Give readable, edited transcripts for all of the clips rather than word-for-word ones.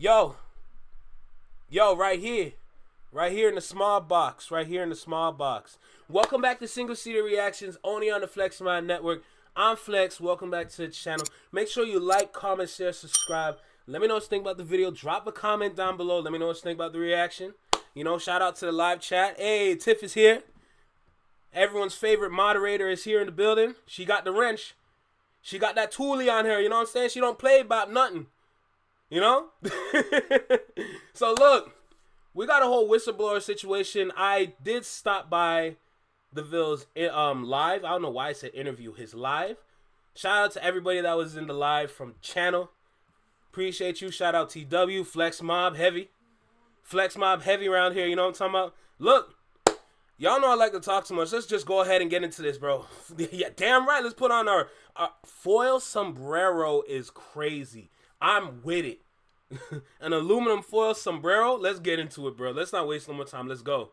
Yo, yo, right here in the small box, right here in the small box. Welcome back to Single Seater Reactions, only on the Flex Mind Network. I'm Flex. Welcome back to the channel. Make sure you like, comment, share, subscribe. Let me know what you think about the video. Drop a comment down below. Let me know what you think about the reaction. You know, shout out to the live chat. Hey, Tiff is here. Everyone's favorite moderator is here in the building. She got the wrench. She got that toolie on her. You know what I'm saying? She don't play about nothing. You know? So look, we got a whole whistleblower situation. I did stop by the Vills live. I don't know why I said interview. His live. Shout out to everybody that was in the live from channel. Appreciate you. Shout out TW, Flex Mob Heavy. Flex Mob Heavy around here. You know what I'm talking about? Look, y'all know I like to talk too much. Let's just go ahead and get into this, bro. Yeah, damn right. Let's put on our foil sombrero is crazy. I'm with it. An aluminum foil sombrero. Let's get into it, bro. Let's not waste no more time. Let's go.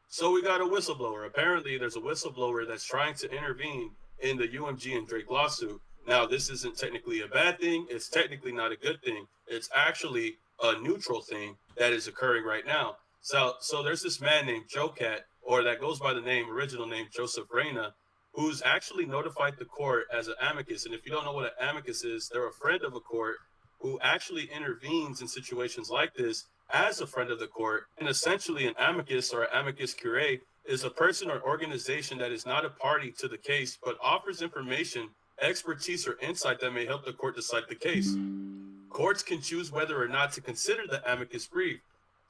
So we got a whistleblower. Apparently, there's a whistleblower that's trying to intervene in the UMG and Drake lawsuit. Now, this isn't technically a bad thing. It's technically not a good thing. It's actually a neutral thing that is occurring right now. So there's this man named Joe Cat, or that goes by the original name Joseph Reyna, who's actually notified the court as an amicus. And if you don't know what an amicus is, they're a friend of a court who actually intervenes in situations like this as a friend of the court. And essentially an amicus or an amicus curiae is a person or organization that is not a party to the case, but offers information, expertise, or insight that may help the court decide the case. Courts can choose whether or not to consider the amicus brief.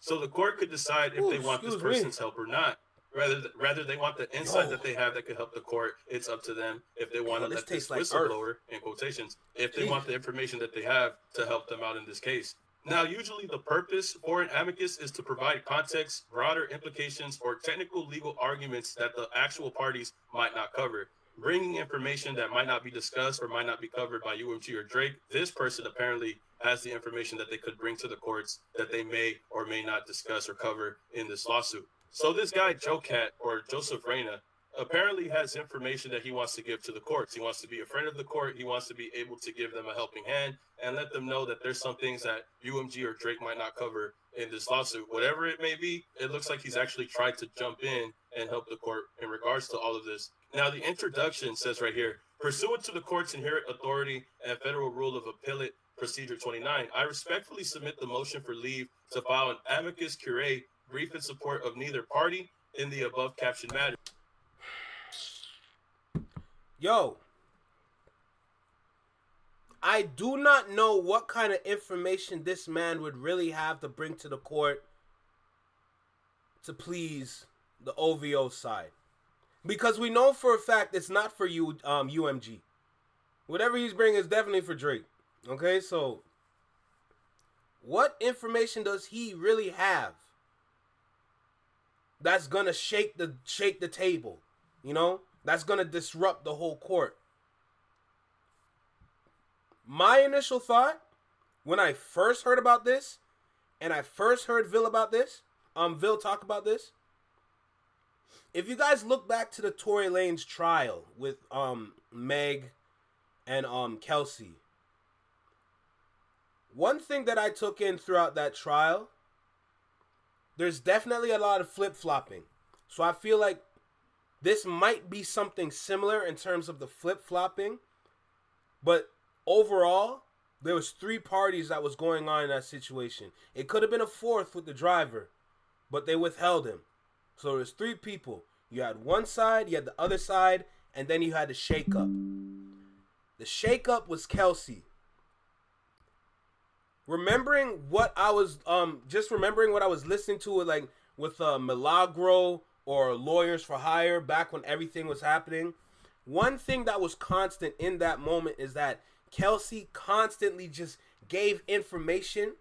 So the court could decide if they want this person's help or not. Rather they want the insight that they have that could help the court. It's up to them if they want to let this whistleblower, in quotations, if they want the information that they have to help them out in this case. Now, usually the purpose for an amicus is to provide context, broader implications, or technical legal arguments that the actual parties might not cover. Bringing information that might not be discussed or might not be covered by UMG or Drake, this person apparently has the information that they could bring to the courts that they may or may not discuss or cover in this lawsuit. So this guy, Joe Cat, or Joseph Reyna, apparently has information that he wants to give to the courts. He wants to be a friend of the court. He wants to be able to give them a helping hand and let them know that there's some things that UMG or Drake might not cover in this lawsuit. Whatever it may be, it looks like he's actually tried to jump in and help the court in regards to all of this. Now, the introduction says right here, pursuant to the court's inherent authority and federal rule of appellate procedure 29, I respectfully submit the motion for leave to file an amicus curiae brief in support of neither party in the above captioned matter. Yo, I do not know what kind of information this man would really have to bring to the court to please the OVO side. Because we know for a fact it's not for you, UMG. Whatever he's bringing is definitely for Drake. Okay, so what information does he really have that's gonna shake the table? You know, that's gonna disrupt the whole court. My initial thought when I first heard about this, and I first heard Vil talk about this. If you guys look back to the Tory Lanez trial with Meg and Kelsey, one thing that I took in throughout that trial, there's definitely a lot of flip-flopping. So I feel like this might be something similar in terms of the flip-flopping. But overall, there was 3 parties that was going on in that situation. It could have been a 4th with the driver, but they withheld him. So there's 3 people. You had one side, you had the other side, and then you had the shake-up. The shake-up was Kelsey. Remembering what I was listening to it, like with Milagro or Lawyers for Hire back when everything was happening. One thing that was constant in that moment is that Kelsey constantly just gave information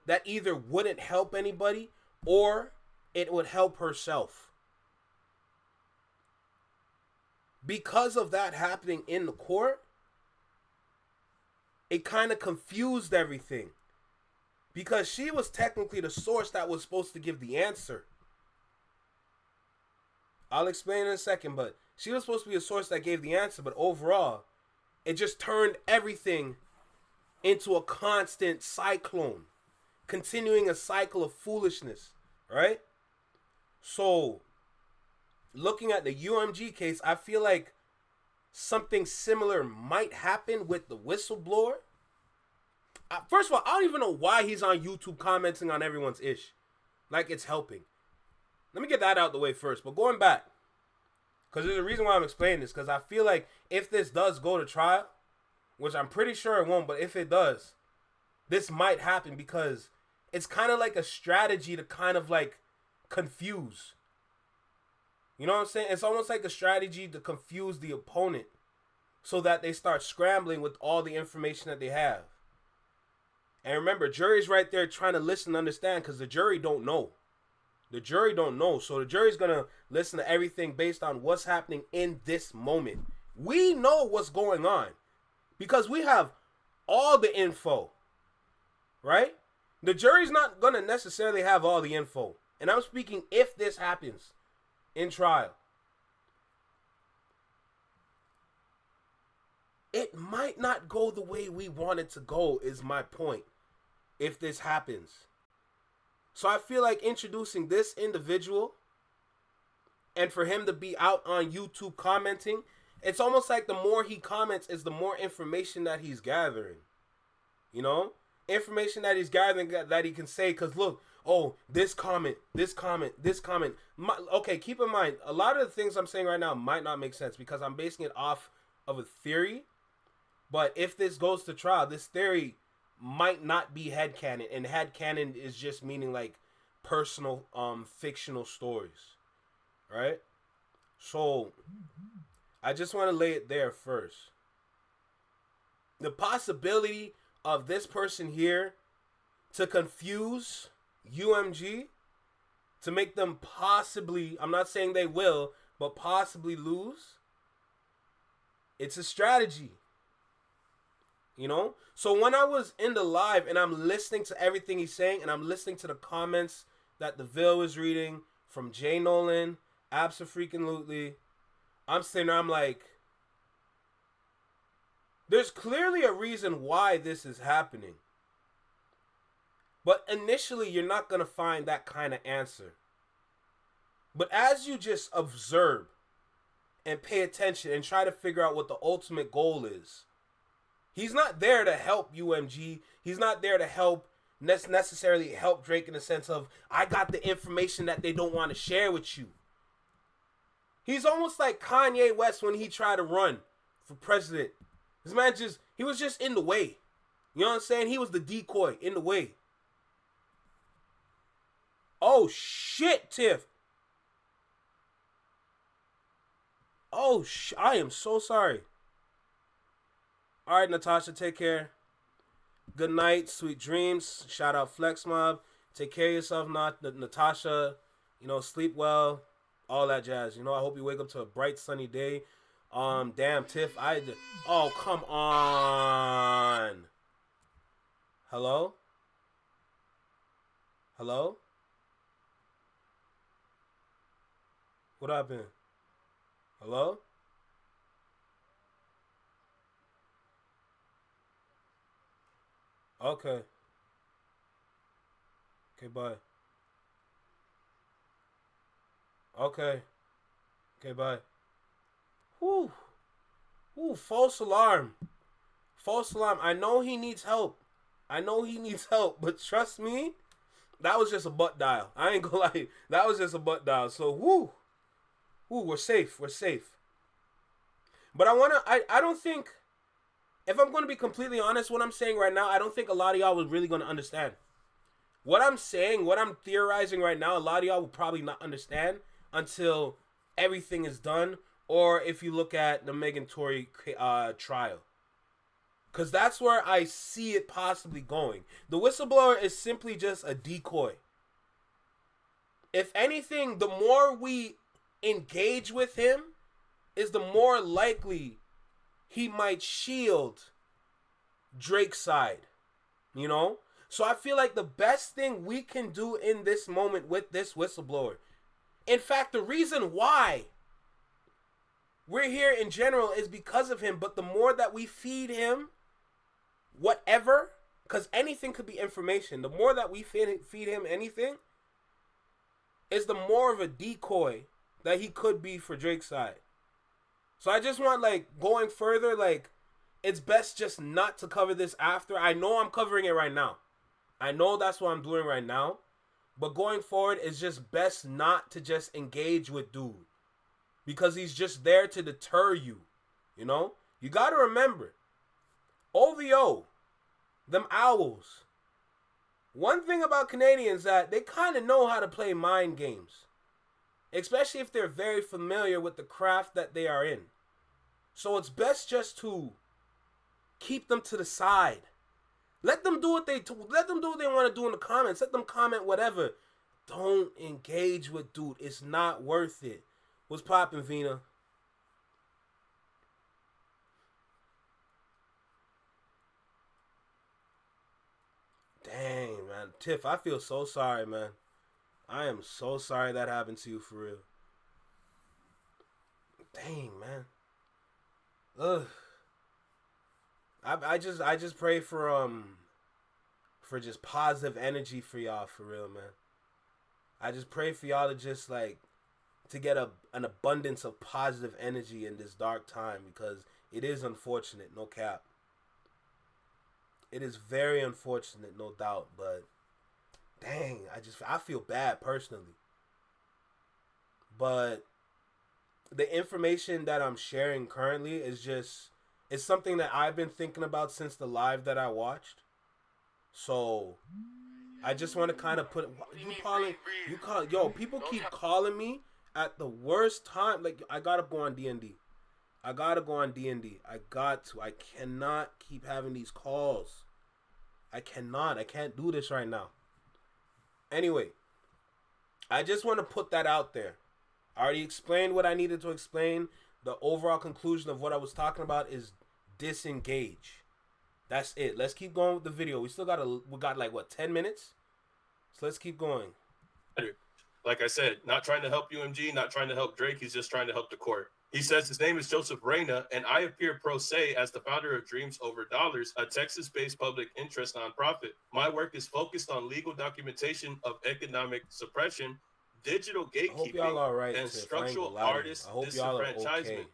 that either wouldn't help anybody or it would help herself. Because of that happening in the court, it kind of confused everything. Because she was technically the source that was supposed to give the answer. I'll explain in a second, but she was supposed to be a source that gave the answer, but overall, it just turned everything into a constant cyclone. continuing a cycle of foolishness, right? So, looking at the UMG case, I feel like something similar might happen with the whistleblower. First of all, I don't even know why he's on YouTube commenting on everyone's ish. Like it's helping. Let me get that out the way first. But going back, because there's a reason why I'm explaining this. Because I feel like if this does go to trial, which I'm pretty sure it won't, but if it does, this might happen because it's kind of like a strategy to kind of like confuse. You know what I'm saying? It's almost like a strategy to confuse the opponent so that they start scrambling with all the information that they have. And remember, jury's right there trying to listen and understand because the jury don't know. The jury don't know. So the jury's going to listen to everything based on what's happening in this moment. We know what's going on because we have all the info, right? The jury's not going to necessarily have all the info. And I'm speaking if this happens in trial. It might not go the way we want it to go is my point if this happens. So I feel like introducing this individual and for him to be out on YouTube commenting, it's almost like the more he comments is the more information that he's gathering. You know? Information that he's gathering that he can say, because look, oh, this comment. Okay, keep in mind, a lot of the things I'm saying right now might not make sense because I'm basing it off of a theory. But if this goes to trial, this theory might not be headcanon. And headcanon is just meaning like personal, fictional stories. Right? So, I just want to lay it there first. The possibility of this person here to confuse UMG, to make them possibly, I'm not saying they will, but possibly lose, it's a strategy. You know? So when I was in the live and I'm listening to everything he's saying and I'm listening to the comments that the Ville was reading from Jay Nolan, Abso-freaking-lutely, I'm sitting there, I'm like, there's clearly a reason why this is happening. But initially, you're not going to find that kind of answer. But as you just observe and pay attention and try to figure out what the ultimate goal is, he's not there to help UMG. He's not there to help, necessarily help Drake in the sense of, I got the information that they don't want to share with you. He's almost like Kanye West when he tried to run for president. This man he was just in the way. You know what I'm saying? He was the decoy in the way. Oh, shit, Tiff. Oh, I am so sorry. All right, Natasha, take care. Good night, sweet dreams. Shout out Flex Mob. Take care of yourself, Natasha. You know, sleep well. All that jazz. You know, I hope you wake up to a bright, sunny day. Damn, Tiff, oh, come on. Hello? Hello? What happened? Hello? Okay. Okay, bye. Okay. Okay, bye. Whew. Ooh, false alarm. False alarm. I know he needs help. But trust me, that was just a butt dial. I ain't gonna lie. That was just a butt dial. So, whoo. Ooh, we're safe. But I don't think, if I'm going to be completely honest, what I'm saying right now, I don't think a lot of y'all was really going to understand. What I'm saying, what I'm theorizing right now, a lot of y'all will probably not understand until everything is done, or if you look at the Megan Tory trial. Because that's where I see it possibly going. The whistleblower is simply just a decoy. If anything, the more we engage with him, is the more likely he might shield Drake's side. You know? So I feel like the best thing we can do in this moment with this whistleblower, in fact, the reason why we're here in general is because of him, but the more that we feed him whatever Because anything could be information. The more that we feed him anything, is the more of a decoy that he could be for Drake's side. So I just want, like, going further, like, it's best just not to cover this after. I know I'm covering it right now. I know that's what I'm doing right now. But going forward, it's just best not to just engage with dude. Because he's just there to deter you. You know? You got to remember, OVO, them owls. One thing about Canadians that they kind of know how to play mind games. Especially if they're very familiar with the craft that they are in. So it's best just to keep them to the side. Let them do what they want to do in the comments. Let them comment whatever. Don't engage with dude. It's not worth it. What's poppin', Vina? Dang, man. Tiff, I feel so sorry, man. I am so sorry that happened to you, for real. Dang, man. Ugh. I just pray for just positive energy for y'all, for real, man. I just pray for y'all to just, like, to get an abundance of positive energy in this dark time, because it is unfortunate, no cap. It is very unfortunate, no doubt, but dang, I feel bad personally. But the information that I'm sharing currently is something that I've been thinking about since the live that I watched. So I just want to kind of put people keep calling me at the worst time. Like, I gotta go on D&D. I cannot keep having these calls. I can't do this right now. Anyway, I just want to put that out there. I already explained what I needed to explain. The overall conclusion of what I was talking about is disengage. That's it. Let's keep going with the video. We got like, what, 10 minutes? So let's keep going. Like I said, not trying to help UMG, not trying to help Drake. He's just trying to help the court. He says his name is Joseph Reyna, and I appear pro se as the founder of Dreams Over Dollars, a Texas-based public interest nonprofit. My work is focused on legal documentation of economic suppression, digital gatekeeping, and structural artist disenfranchisement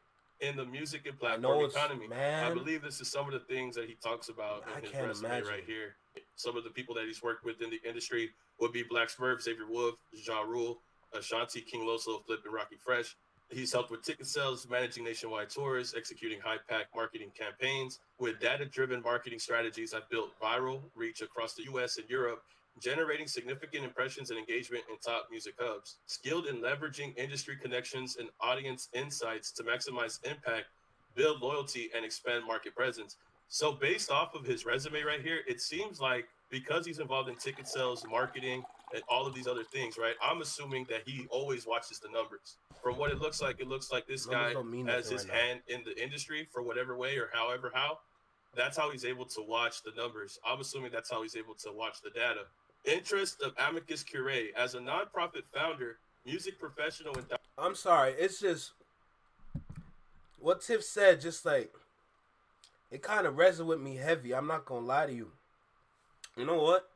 in the music and platform economy. Man, I believe this is some of the things that he talks about in his resume right here. Some of the people that he's worked with in the industry would be Black Smurf, Xavier Wolf, Ja Rule, Ashanti, King Loso, Flip, and Rocky Fresh. He's helped with ticket sales, managing nationwide tours, executing high-pack marketing campaigns. With data-driven marketing strategies, I've built viral reach across the U.S. and Europe, generating significant impressions and engagement in top music hubs. Skilled in leveraging industry connections and audience insights to maximize impact, build loyalty, and expand market presence. So based off of his resume right here, it seems like because he's involved in ticket sales, marketing, and all of these other things, right? I'm assuming that he always watches the numbers. From what it looks like this guy has his hand in the industry for whatever way or however how. That's how he's able to watch the numbers. I'm assuming that's how he's able to watch the data. Interest of Amicus Curiae. As a nonprofit founder, music professional, and I'm sorry, it's just what Tiff said, just like, it kind of resonated with me heavy. I'm not gonna lie to you. You know what?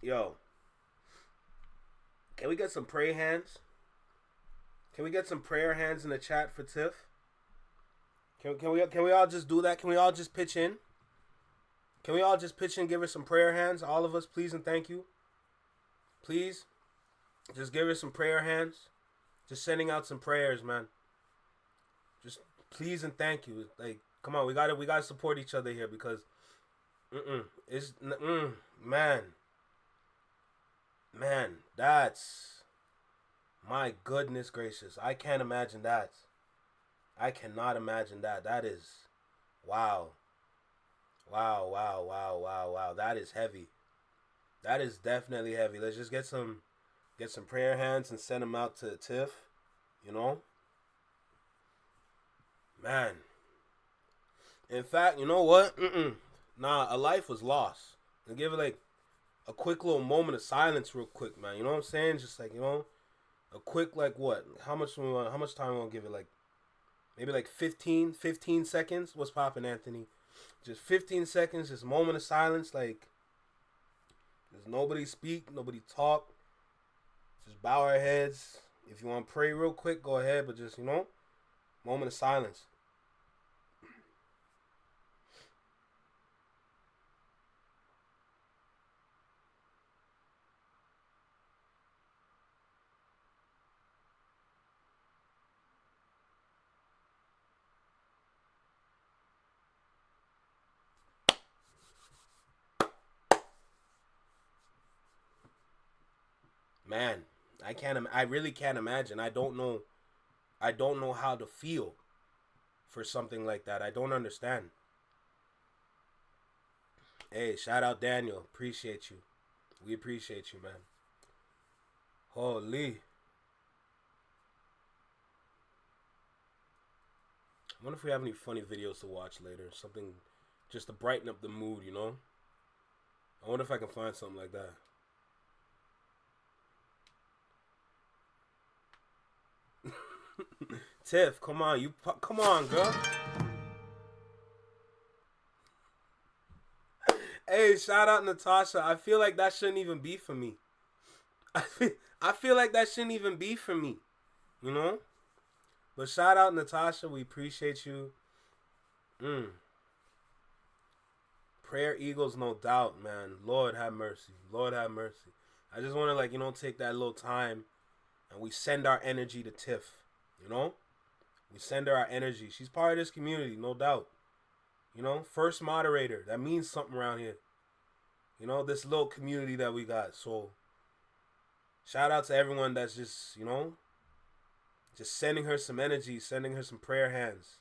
Yo, can we get some prayer hands? Can we get some prayer hands in the chat for Tiff? Can we all just do that? Can we all just pitch in? Can we all just pitch in, give her some prayer hands? All of us, please and thank you. Please, just give her some prayer hands. Just sending out some prayers, man. Just please and thank you. Like, come on, we gotta support each other here, because man, that's, my goodness gracious. I can't imagine that. I cannot imagine that. That is, wow. Wow. That is heavy. That is definitely heavy. Let's just get some prayer hands and send them out to Tiff, you know? Man. In fact, you know what? Nah, a life was lost. And give it like a quick little moment of silence real quick, man. You know what I'm saying? Just like, you know, a quick, like, what? How much time we want to give it? Like, maybe like 15 seconds? What's poppin', Anthony? Just 15 seconds, just moment of silence. Like, there's nobody speak, nobody talk. Just bow our heads. If you want to pray real quick, go ahead. But just, moment of silence. Man, I can't. I really can't imagine. I don't know. I don't know how to feel for something like that. I don't understand. Hey, shout out Daniel. Appreciate you. We appreciate you, man. Holy. I wonder if we have any funny videos to watch later. Something just to brighten up the mood. I wonder if I can find something like that. Tiff, come on, come on, girl. Hey, shout out Natasha. I feel like that shouldn't even be for me. I feel like that shouldn't even be for me, you know. But shout out Natasha. We appreciate you. Prayer eagles, no doubt, man. Lord have mercy. Lord have mercy. I just want to take that little time, and we send our energy to Tiff. We send her our energy. She's part of this community, no doubt. First moderator. That means something around here. This little community that we got. So, shout out to everyone that's just sending her some energy, sending her some prayer hands.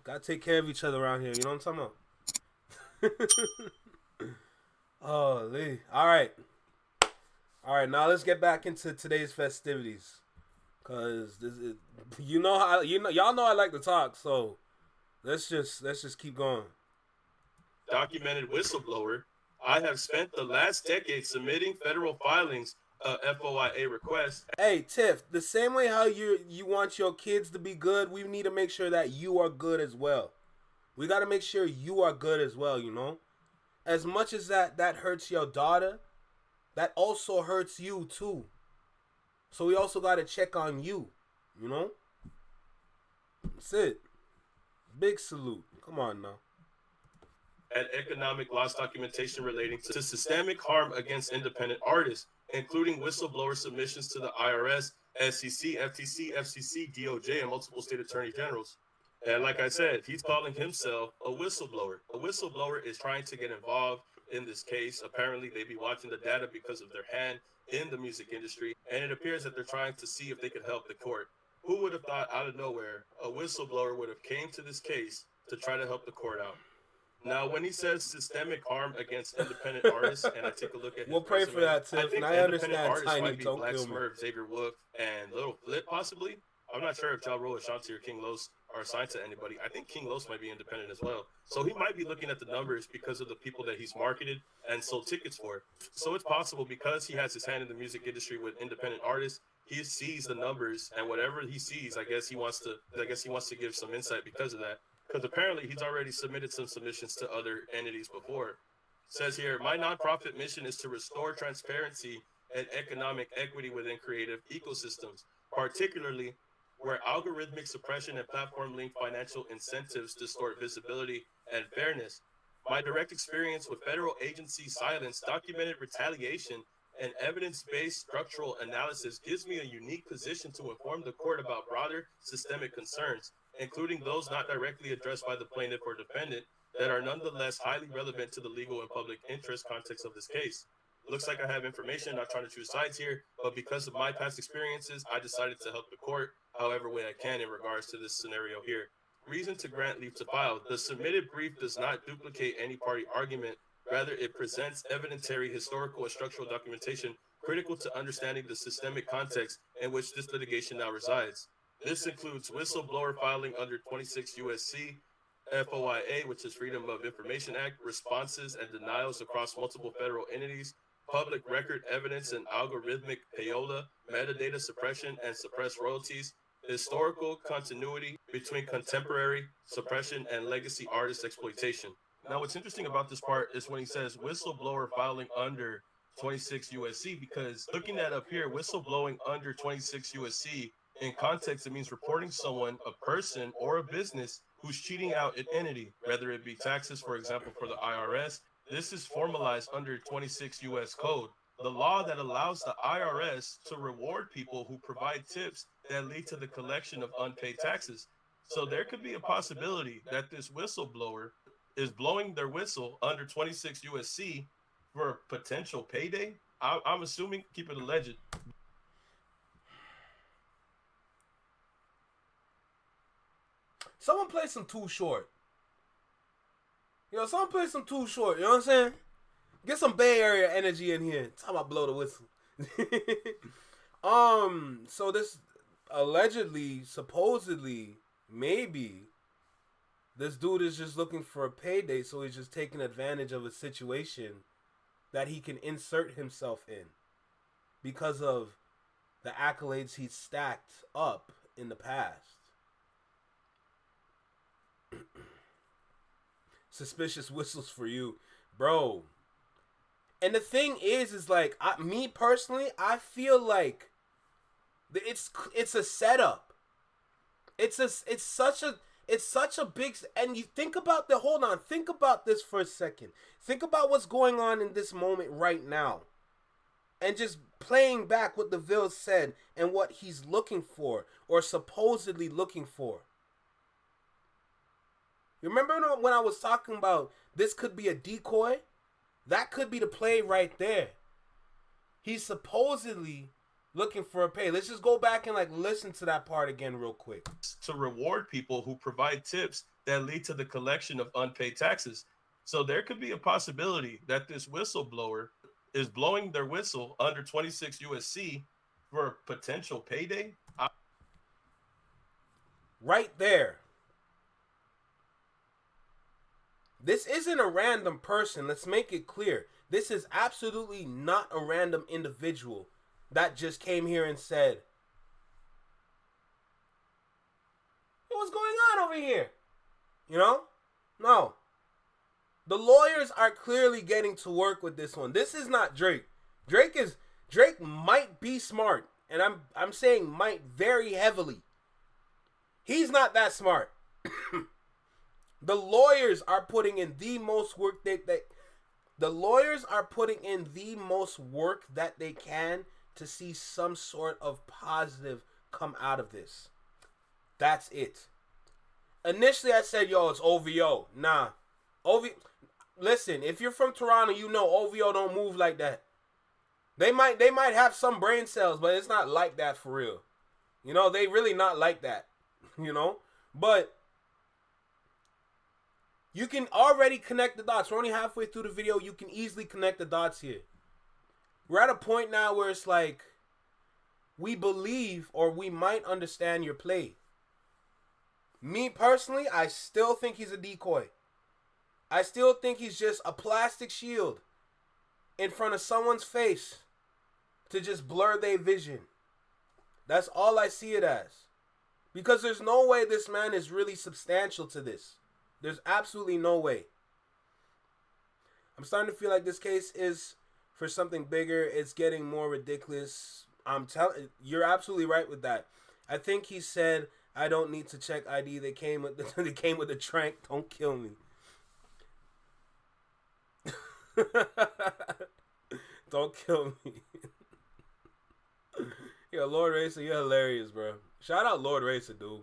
Gotta take care of each other around here. You know what I'm talking about? Oh, Lee. All right. Now let's get back into today's festivities. Cause y'all know I like to talk, so let's just keep going. Documented whistleblower. I have spent the last decade submitting federal filings, FOIA requests. Hey Tiff, the same way how you want your kids to be good, we need to make sure that you are good as well. We got to make sure you are good as well. As much as that hurts your daughter, that also hurts you too. So we also got to check on you. That's it. Big salute. Come on now. And economic loss documentation relating to systemic harm against independent artists, including whistleblower submissions to the IRS, SEC, FTC, FCC, DOJ, and multiple state attorney generals. And like I said, he's calling himself a whistleblower. A whistleblower is trying to get involved in this case. Apparently, they be watching the data because of their hand in the music industry, and it appears that they're trying to see if they could help the court. Who would have thought out of nowhere a whistleblower would have came to this case to try to help the court out? Now, when he says systemic harm against independent artists, and I take a look at his we'll pray resume, for that, Tiff. I think I independent understand, artists Tiny, might be don't Black kill me. Smurf, Xavier Wolf, and Little Flip, possibly. I'm not sure if Ja Rule, Ashanti, or King Los are assigned to anybody. I think King Los might be independent as well. So he might be looking at the numbers because of the people that he's marketed and sold tickets for. So it's possible because he has his hand in the music industry with independent artists, he sees the numbers, and whatever he sees, I guess he wants to give some insight because of that. Because apparently he's already submitted some submissions to other entities before. It says here, my nonprofit mission is to restore transparency and economic equity within creative ecosystems, particularly where algorithmic suppression and platform-linked financial incentives distort visibility and fairness. My direct experience with federal agency silence, documented retaliation, and evidence-based structural analysis gives me a unique position to inform the court about broader systemic concerns, including those not directly addressed by the plaintiff or defendant, that are nonetheless highly relevant to the legal and public interest context of this case. Looks like I have information, not trying to choose sides here, but because of my past experiences, I decided to help the court however way I can in regards to this scenario here. Reason to grant leave to file. The submitted brief does not duplicate any party argument. Rather, it presents evidentiary, historical, and structural documentation critical to understanding the systemic context in which this litigation now resides. This includes whistleblower filing under 26 USC, FOIA, which is Freedom of Information Act, responses and denials across multiple federal entities, public record evidence and algorithmic payola, metadata suppression and suppressed royalties, historical continuity between contemporary suppression and legacy artist exploitation. Now, what's interesting about this part is when he says whistleblower filing under 26 USC, because looking that up here, whistleblowing under 26 USC, in context, it means reporting someone, a person, or a business who's cheating out an entity, whether it be taxes, for example, for the IRS. This is formalized under 26 US Code, the law that allows the IRS to reward people who provide tips that lead to the collection of unpaid taxes. So there could be a possibility that this whistleblower is blowing their whistle under 26 USC for a potential payday. I'm assuming, keep it alleged. Someone play some Too Short. Someone play some Too Short. You know what I'm saying? Get some Bay Area energy in here. Talk about blow the whistle. So this allegedly, supposedly, maybe this dude is just looking for a payday, so he's just taking advantage of a situation that he can insert himself in because of the accolades he's stacked up in the past. Suspicious whistles for you, bro. And the thing is like, me personally, I feel like it's a setup. It's such a big, and you think about think about this for a second. Think about what's going on in this moment right now, and just playing back what the Ville said and what he's looking for or supposedly looking for. You remember when I was talking about this could be a decoy? That could be the play right there. He's supposedly looking for a pay. Let's just go back and listen to that part again real quick. To reward people who provide tips that lead to the collection of unpaid taxes. So there could be a possibility that this whistleblower is blowing their whistle under 26 USC for a potential payday. Right there. This isn't a random person. Let's make it clear. This is absolutely not a random individual that just came here and said, hey, what's going on over here? No. The lawyers are clearly getting to work with this one. This is not Drake. Drake might be smart, and I'm saying might very heavily. He's not that smart. The lawyers are putting in the most work that they can to see some sort of positive come out of this. That's it. Initially, I said, yo, it's OVO. Nah. Listen, if you're from Toronto, you know OVO don't move like that. They might have some brain cells, but it's not like that for real. They really not like that. But you can already connect the dots. We're only halfway through the video. You can easily connect the dots here. We're at a point now where it's like, we believe or we might understand your play. Me personally, I still think he's a decoy. I still think he's just a plastic shield in front of someone's face to just blur their vision. That's all I see it as. Because there's no way this man is really substantial to this. There's absolutely no way. I'm starting to feel like this case is for something bigger. It's getting more ridiculous. You're absolutely right with that. I think he said, I don't need to check ID. They came with the trank. Don't kill me. Don't kill me. Yo, Lord Racer, you're hilarious, bro. Shout out Lord Racer, dude.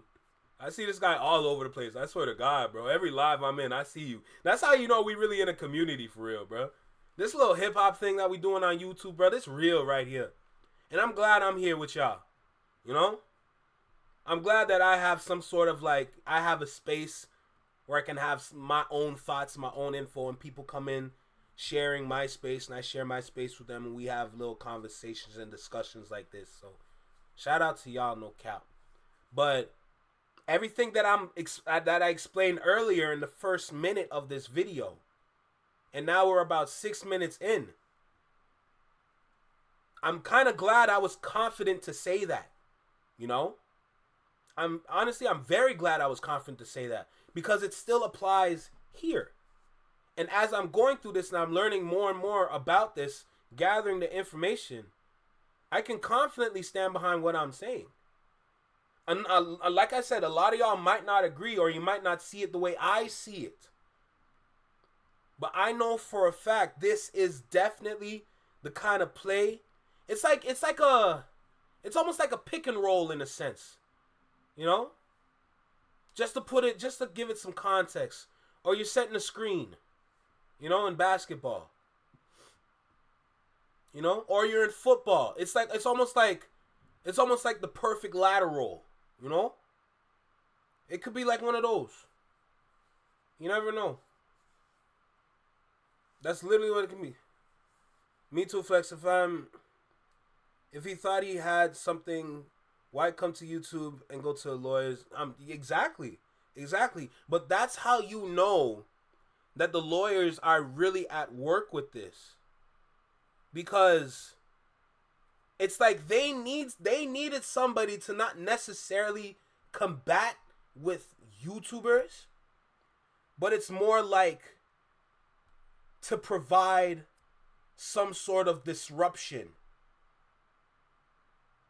I see this guy all over the place. I swear to God, bro. Every live I'm in, I see you. That's how you know we really in a community for real, bro. This little hip-hop thing that we doing on YouTube, bro, this real right here. And I'm glad I'm here with y'all. I'm glad that I have some sort of I have a space where I can have my own thoughts, my own info, and people come in sharing my space, and I share my space with them, and we have little conversations and discussions like this. So shout out to y'all, no cap. But everything that I explained earlier in the first minute of this video, and now we're about 6 minutes in, I'm kind of glad I was confident to say that, I'm very glad I was confident to say that because it still applies here. And as I'm going through this and I'm learning more and more about this, gathering the information, I can confidently stand behind what I'm saying. And like I said, a lot of y'all might not agree or you might not see it the way I see it. But I know for a fact this is definitely the kind of play. It's almost like a pick and roll in a sense. You know? Just to give it some context. Or you're setting a screen. You know, in basketball. You know? Or you're in football. It's almost like the perfect lateral. You know? It could be like one of those. You never know. That's literally what it can be. Me too, Flex. If he thought he had something, why come to YouTube and go to lawyers? Exactly. But that's how you know that the lawyers are really at work with this, because it's like they needed somebody to not necessarily combat with YouTubers, but it's more like to provide some sort of disruption.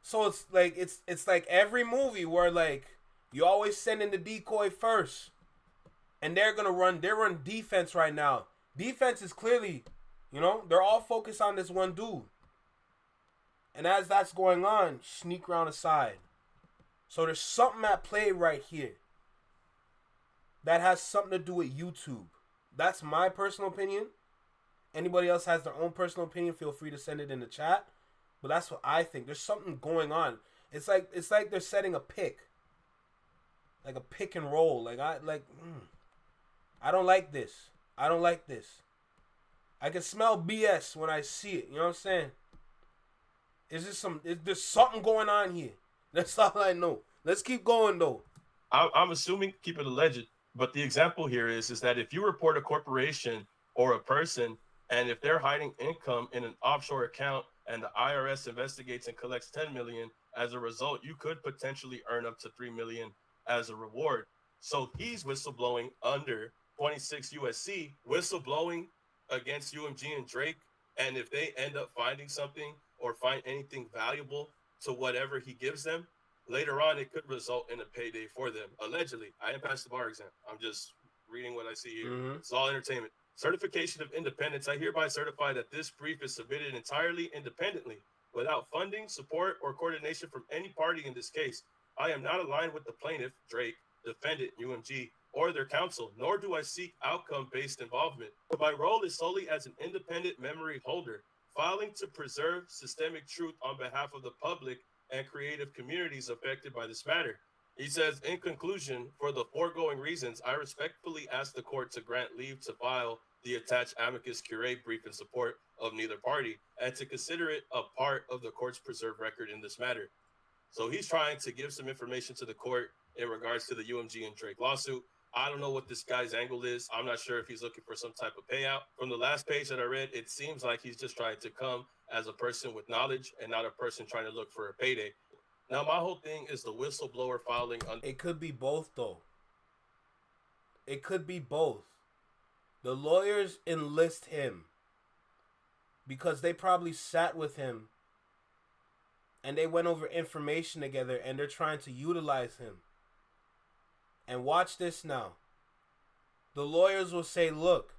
So it's like every movie where like you always send in the decoy first, and they're run defense right now. Defense is clearly, you know, they're all focused on this one dude. And as that's going on, sneak around the side. So there's something at play right here that has something to do with YouTube. That's my personal opinion. Anybody else has their own personal opinion, feel free to send it in the chat. But that's what I think. There's something going on. It's like they're setting a pick. Like a pick and roll. I don't like this. I can smell BS when I see it. You know what I'm saying? There's something going on here. That's all I know. Let's keep going though. I'm assuming, keep it alleged, but the example here is that if you report a corporation or a person, and if they're hiding income in an offshore account and the IRS investigates and collects 10 million, as a result, you could potentially earn up to 3 million as a reward. So he's whistleblowing under 26 USC, whistleblowing against UMG and Drake. And if they end up finding something or find anything valuable to whatever he gives them, later on, it could result in a payday for them. Allegedly. I didn't pass the bar exam. I'm just reading what I see here. Mm-hmm. It's all entertainment. Certification of independence. I hereby certify that this brief is submitted entirely independently, without funding, support, or coordination from any party in this case. I am not aligned with the plaintiff, Drake, defendant, UMG, or their counsel, nor do I seek outcome-based involvement. My role is solely as an independent memory holder, filing to preserve systemic truth on behalf of the public and creative communities affected by this matter. He says, in conclusion, for the foregoing reasons, I respectfully ask the court to grant leave to file the attached amicus curiae brief in support of neither party, and to consider it a part of the court's preserved record in this matter. So he's trying to give some information to the court in regards to the UMG and Drake lawsuit. I don't know what this guy's angle is. I'm not sure if he's looking for some type of payout. From the last page that I read, it seems like he's just trying to come as a person with knowledge and not a person trying to look for a payday. Now, my whole thing is the whistleblower filing. It could be both, though. It could be both. The lawyers enlist him because they probably sat with him and they went over information together and they're trying to utilize him. And watch this now. The lawyers will say, look,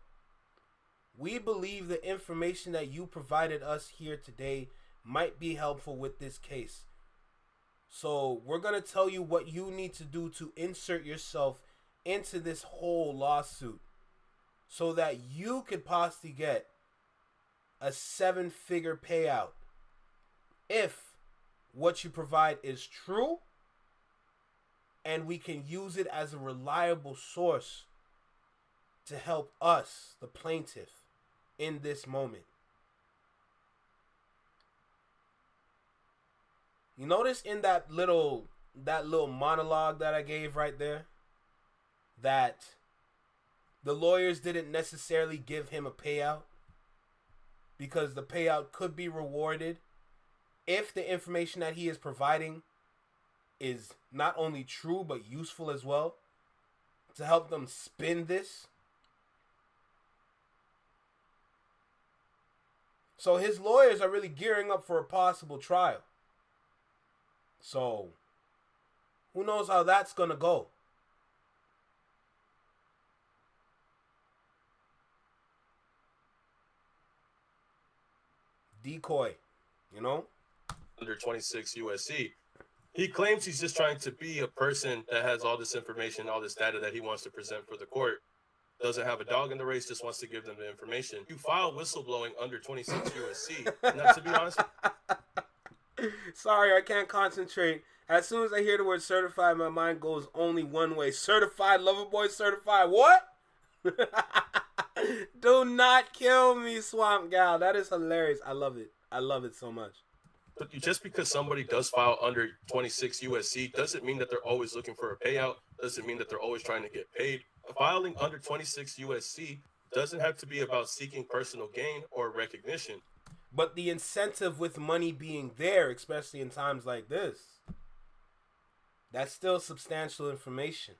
we believe the information that you provided us here today might be helpful with this case. So we're going to tell you what you need to do to insert yourself into this whole lawsuit so that you could possibly get a 7-figure payout if what you provide is true and we can use it as a reliable source to help us, the plaintiff, in this moment. You notice in that little monologue that I gave right there that the lawyers didn't necessarily give him a payout because the payout could be rewarded if the information that he is providing is not only true but useful as well to help them spin this. So his lawyers are really gearing up for a possible trial. So who knows how that's going to go? Decoy, you know? Under 26 USC. He claims he's just trying to be a person that has all this information, all this data that he wants to present for the court. Doesn't have a dog in the race, just wants to give them the information. You file whistleblowing under 26 USC. Now, to be honest, sorry, I can't concentrate. As soon as I hear the word certified, my mind goes only one way. Certified, lover boy certified. What? Do not kill me, Swamp Gal. That is hilarious. I love it. I love it so much. But just because somebody does file under 26 USC doesn't mean that they're always looking for a payout. Doesn't mean that they're always trying to get paid. Filing under 26 USC doesn't have to be about seeking personal gain or recognition. But the incentive with money being there, especially in times like this, that's still substantial information.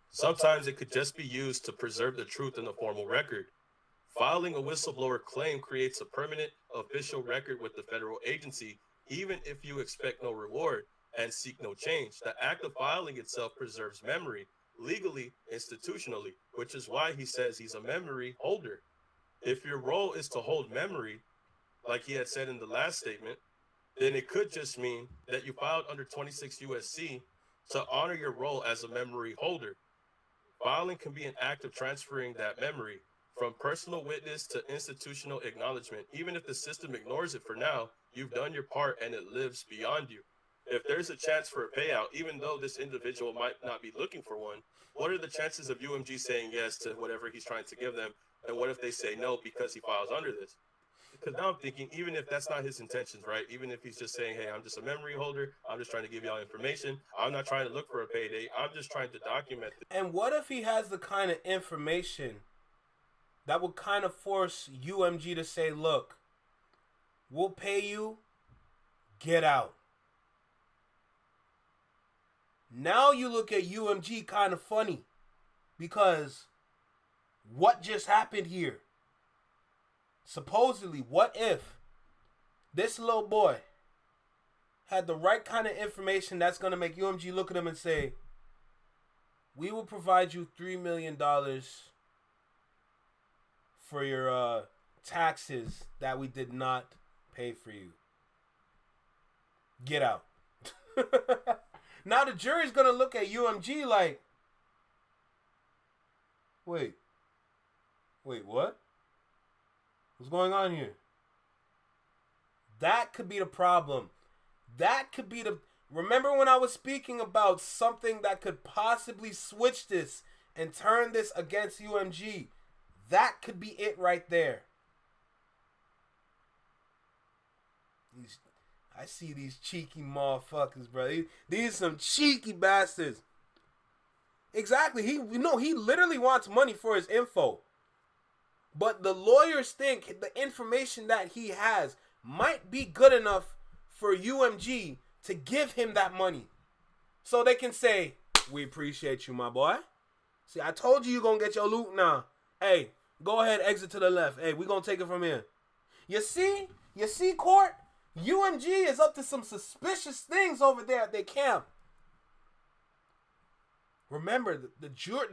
Sometimes it could just be used to preserve the truth in the formal record. Filing a whistleblower claim creates a permanent official record with the federal agency, even if you expect no reward and seek no change. The act of filing itself preserves memory, legally, institutionally, which is why he says he's a memory holder. If your role is to hold memory, like he had said in the last statement, then it could just mean that you filed under 26 USC to honor your role as a memory holder. Filing can be an act of transferring that memory from personal witness to institutional acknowledgement. Even if the system ignores it for now, you've done your part and it lives beyond you. If there's a chance for a payout, even though this individual might not be looking for one, what are the chances of UMG saying yes to whatever he's trying to give them? And what if they say no because he files under this? Because now I'm thinking, even if that's not his intentions, right? Even if he's just saying, hey, I'm just a memory holder. I'm just trying to give y'all information. I'm not trying to look for a payday. I'm just trying to document it. And what if he has the kind of information that would kind of force UMG to say, look, we'll pay you, get out. Now you look at UMG kind of funny because what just happened here? Supposedly, what if this little boy had the right kind of information that's going to make UMG look at him and say, we will provide you $3 million for your taxes that we did not pay for you. Get out. Now the jury's going to look at UMG like, wait, what? What's going on here? That could be the problem. That could be the... Remember when I was speaking about something that could possibly switch this and turn this against UMG? That could be it right there. I see these cheeky motherfuckers, bro. These some cheeky bastards. Exactly. He literally wants money for his info. But the lawyers think the information that he has might be good enough for UMG to give him that money. So they can say, we appreciate you, my boy. See, I told you you're going to get your loot now. Hey, go ahead, exit to the left. Hey, we're going to take it from here. You see, court? UMG is up to some suspicious things over there at their camp. Remember, the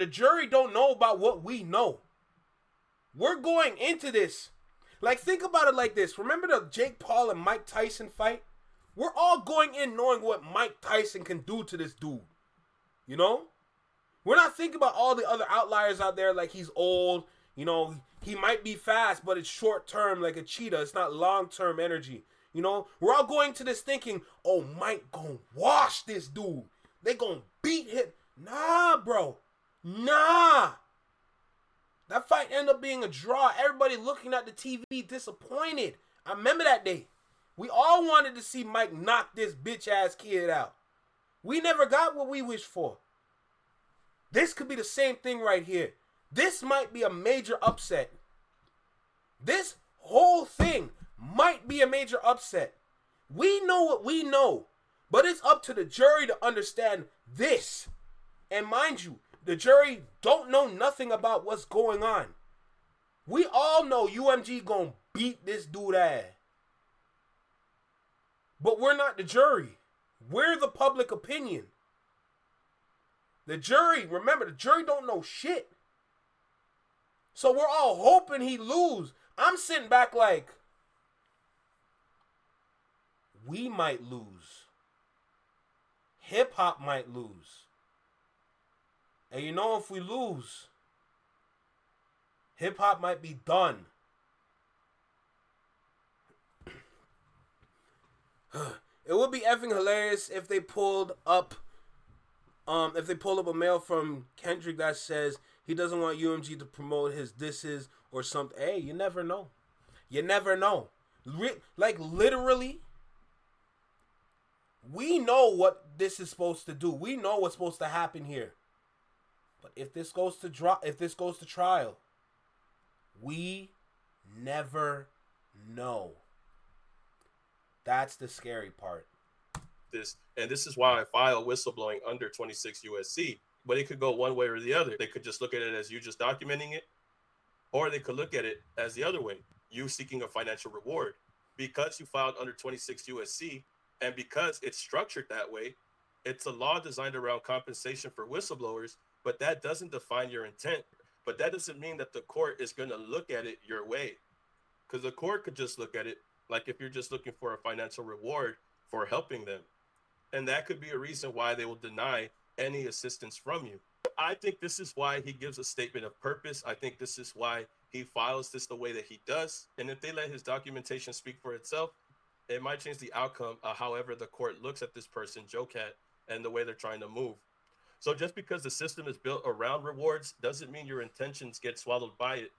jury don't know about what we know. We're going into this. Like, think about it like this. Remember the Jake Paul and Mike Tyson fight? We're all going in knowing what Mike Tyson can do to this dude. You know? We're not thinking about all the other outliers out there like he's old. You know, he might be fast, but it's short term like a cheetah. It's not long term energy. You know? We're all going to this thinking, oh, Mike gonna wash this dude. They gonna beat him. Nah, bro. Nah. That fight ended up being a draw. Everybody looking at the TV disappointed. I remember that day. We all wanted to see Mike knock this bitch-ass kid out. We never got what we wished for. This could be the same thing right here. This might be a major upset. This whole thing might be a major upset. We know what we know. But it's up to the jury to understand this. And mind you, the jury don't know nothing about what's going on. We all know UMG gonna beat this dude ass. But we're not the jury. We're the public opinion. The jury, remember, the jury don't know shit. So we're all hoping he lose. I'm sitting back like, we might lose. Hip-hop might lose. And you know, if we lose, hip-hop might be done. It would be effing hilarious if they pulled up a mail from Kendrick that says he doesn't want UMG to promote his disses or something. Hey, you never know. You never know. Like, literally, we know what this is supposed to do. We know what's supposed to happen here. But if this goes to trial, we never know. That's the scary part. This is why I file whistleblowing under 26 USC. But it could go one way or the other. They could just look at it as you just documenting it, or they could look at it as the other way, you seeking a financial reward. Because you filed under 26 USC, and because it's structured that way, it's a law designed around compensation for whistleblowers, but that doesn't define your intent. But that doesn't mean that the court is going to look at it your way. Because the court could just look at it like if you're just looking for a financial reward for helping them. And that could be a reason why they will deny any assistance from you. I think this is why he gives a statement of purpose. I think this is why he files this the way that he does. And if they let his documentation speak for itself, it might change the outcome of however the court looks at this person, Joe Cat, and the way they're trying to move. So just because the system is built around rewards doesn't mean your intentions get swallowed by it.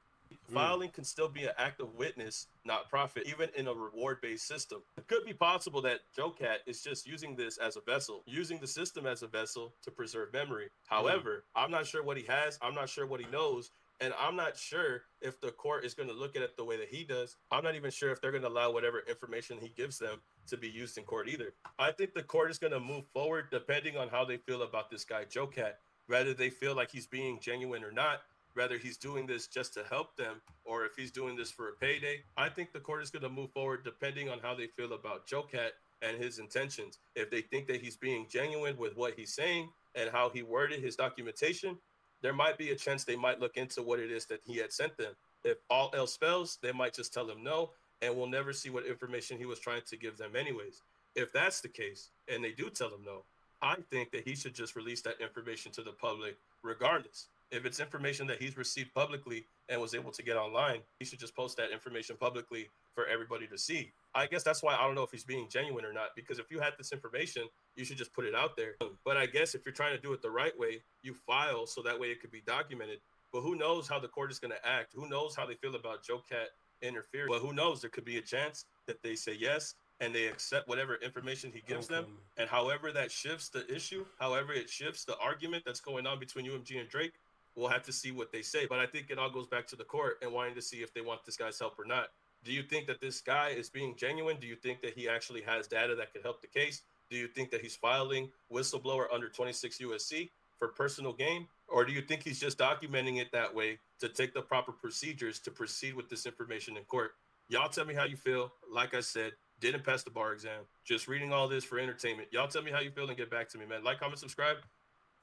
Filing can still be an act of witness, not profit, even in a reward-based system. It could be possible that Joe Cat is just using this as a vessel, using the system as a vessel to preserve memory. However, I'm not sure what he has. I'm not sure what he knows. And I'm not sure if the court is going to look at it the way that he does. I'm not even sure if they're going to allow whatever information he gives them to be used in court either. I think the court is going to move forward depending on how they feel about this guy, Joe Cat. Whether they feel like he's being genuine or not, whether he's doing this just to help them or if he's doing this for a payday. I think the court is going to move forward depending on how they feel about Joe Cat and his intentions. If they think that he's being genuine with what he's saying and how he worded his documentation, there might be a chance they might look into what it is that he had sent them. If all else fails, they might just tell him no, and we'll never see what information he was trying to give them anyways. If that's the case, and they do tell him no, I think that he should just release that information to the public regardless. If it's information that he's received publicly and was able to get online, he should just post that information publicly for everybody to see. I guess that's why I don't know if he's being genuine or not, because if you had this information, you should just put it out there. But I guess if you're trying to do it the right way, you file so that way it could be documented. But who knows how the court is going to act? Who knows how they feel about Joe Cat interfering? But who knows? There could be a chance that they say yes and they accept whatever information he gives them. And however that shifts the issue, however it shifts the argument that's going on between UMG and Drake, we'll have to see what they say. But I think it all goes back to the court and wanting to see if they want this guy's help or not. Do you think that this guy is being genuine? Do you think that he actually has data that could help the case? Do you think that he's filing whistleblower under 26 USC for personal gain? Or do you think he's just documenting it that way to take the proper procedures to proceed with this information in court? Y'all tell me how you feel. Like I said, didn't pass the bar exam. Just reading all this for entertainment. Y'all tell me how you feel and get back to me, man. Like, comment, subscribe,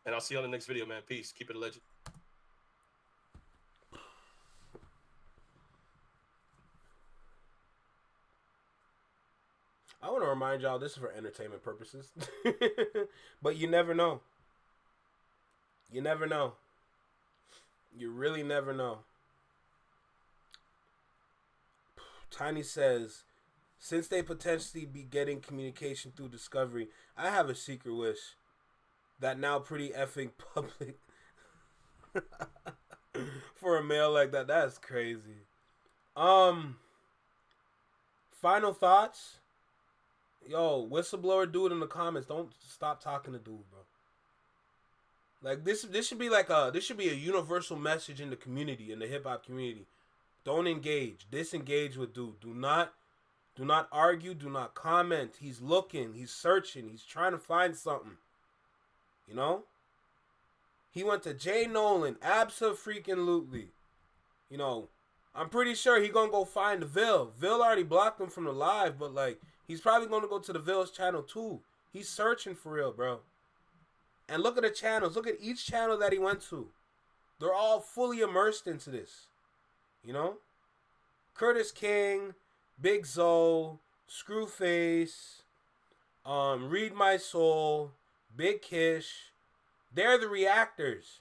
and I'll see you on the next video, man. Peace. Keep it a legend. I want to remind y'all this is for entertainment purposes. But you never know. You never know. You really never know. Tiny says, since they potentially be getting communication through discovery, I have a secret wish that now pretty effing public for a male like that. That's crazy. Final thoughts? Yo, whistleblower dude in the comments, don't stop talking to dude, bro. Like this should be a universal message in the community, in the hip hop community. Don't engage. Disengage with dude. Do not Do not argue. Do not comment. He's looking. He's searching. He's trying to find something. You know? He went to Jay Nolan. Abso-freaking-lutely. You know, I'm pretty sure he gonna go find the Vil. Vil already blocked him from the live, but like, he's probably gonna go to the Vil's channel too. He's searching for real, bro. And look at the channels. Look at each channel that he went to. They're all fully immersed into this. You know? Curtis King, Big Zoe, Screwface, Read My Soul, Big Kish. They're the reactors.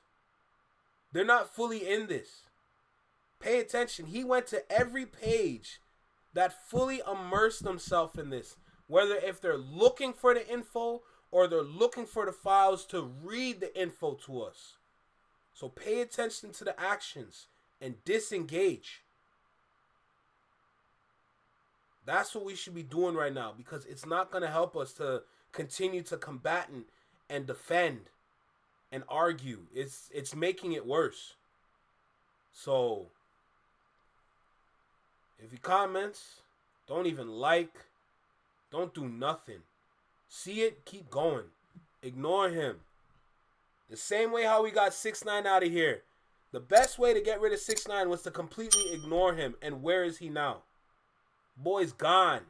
They're not fully in this. Pay attention. He went to every page that fully immersed themselves in this. Whether if they're looking for the info or they're looking for the files to read the info to us. So pay attention to the actions and disengage. That's what we should be doing right now, because it's not going to help us to continue to combat and defend and argue. It's making it worse. So if he comments, don't even like, don't do nothing. See it, keep going. Ignore him. The same way how we got 6ix9ine out of here. The best way to get rid of 6ix9ine was to completely ignore him. And where is he now? Boy's gone.